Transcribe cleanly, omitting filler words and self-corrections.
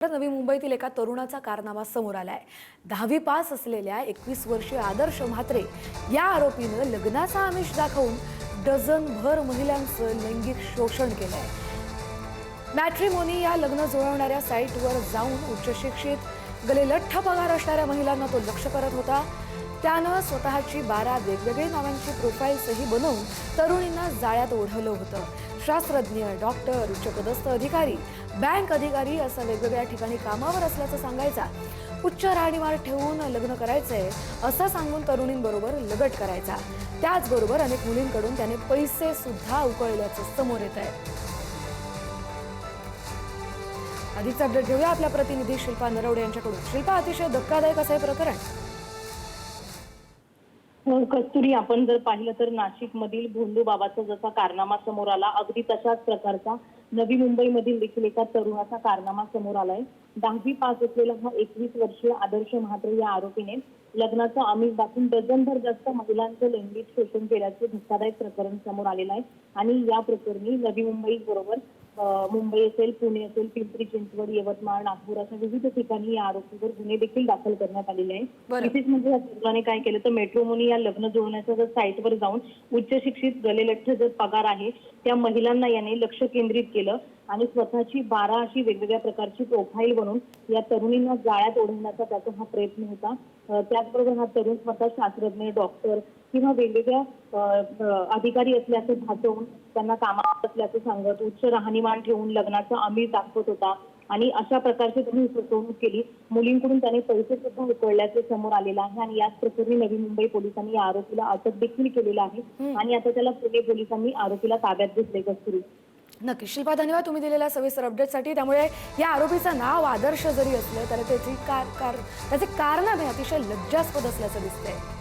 नवी मुंबईतील एका तरुणाचा कारनामा समोर आलाय। 10वी पास असलेल्या 21 वर्षीय आदर्श म्हात्रे या आरोपीनं लग्नाचा आमिष दाखवून डझनभर महिलांचं लैंगिक शोषण केलंय। मॅट्रिमोनी या लग्न जुळवणाऱ्या साईटवर जाऊन उच्च शिक्षित गलेलठ्ठ पगार असणाऱ्या महिलांना तो लक्ष करत होता। त्यानं स्वतःची 12 वेगवेगळ्या नावांची प्रोफाईल्सही बनवून तरुणींना जाळ्यात ओढवलं होतं। शास्त्रज्ञ, डॉक्टर, उच्चपदस्थ अधिकारी, बँक अधिकारी असं वेगवेगळ्या ठिकाणी कामावर असल्याचं सांगायचा। उच्च राहणीमान ठेवून लग्न करायचंय असं सांगून तरुणींबरोबर लगट करायचा। त्याचबरोबर अनेक मुलींकडून त्याने पैसे सुद्धा उकळल्याचं समोर येत आहे। अधिकचा अपडेट घेऊया आपल्या प्रतिनिधी शिल्पा नरवडे यांच्याकडून। शिल्पा, अतिशय धक्कादायक असं हे प्रकरण। कस्तुरी, आपण जर पाहिलं तर नाशिक मधील भोंदू बाबाचा जसा कारनामा समोर आला, अगदी तशाच प्रकारचा नवी मुंबईमधील देखील एका तरुणाचा कारनामा समोर आलाय। 10वी पास असलेला हा 21 वर्षीय आदर्श म्हात्रे या आरोपीने लग्नाचा आमिष दाखवून डझनभर जास्त महिलांचं लैंगिक शोषण केल्याचे धक्कादायक प्रकरण समोर आलेलं आहे। आणि या प्रकरणी नवी मुंबई बरोबर मुंबई असेल, पुणे असेल, पिंपरी चिंचवड, यवतमाळ, नागपूर अशा विविध ठिकाणी या आरोपीवर गुन्हे देखील दाखल करण्यात आलेले आहेत। विशेष म्हणजे या तरुणाने काय केलं तर मॅट्रिमोनी या लग्न जुळवण्याच्या जर साईटवर जाऊन उच्च शिक्षित गलेलठ्ठ जर पगार आहे त्या महिलांना याने लक्ष केंद्रित केलं आणि स्वतःची 12 अशी वेगवेगळ्या प्रकारची प्रोफाईल बनवून या तरुणींना जाळ्यात ओढवण्याचा त्याचा हा प्रयत्न होता। त्याचबरोबर हा तरुण स्वतः शास्त्रज्ञ, डॉक्टर किंवा वेगवेगळ्या अधिकारी असल्याचे भासवून त्यांना कामात असल्याचं सांगत उच्च राहणीमान ठेवून लग्नाचा आमिष दाखवत होता आणि अशा प्रकारची त्यांनी फसवणूक केली। मुलींकडून त्याने पैसे सुद्धा उकळल्याचे समोर आलेलं आहे आणि याच प्रकरणी नवी मुंबई पोलिसांनी या आरोपीला अटक देखील केलेला आहे आणि आता त्याला पुणे पोलिसांनी आरोपीला ताब्यात घेतले। कस्तुरी, नक्की शिल्पा, धन्यवाद तुम्ही दिलेल्या सविस्तर अपडेटसाठी। त्यामुळे या आरोपीचं नाव आदर्श जरी असलं तरी त्याचे कारनामे अतिशय लज्जास्पद असल्याचं दिसतंय।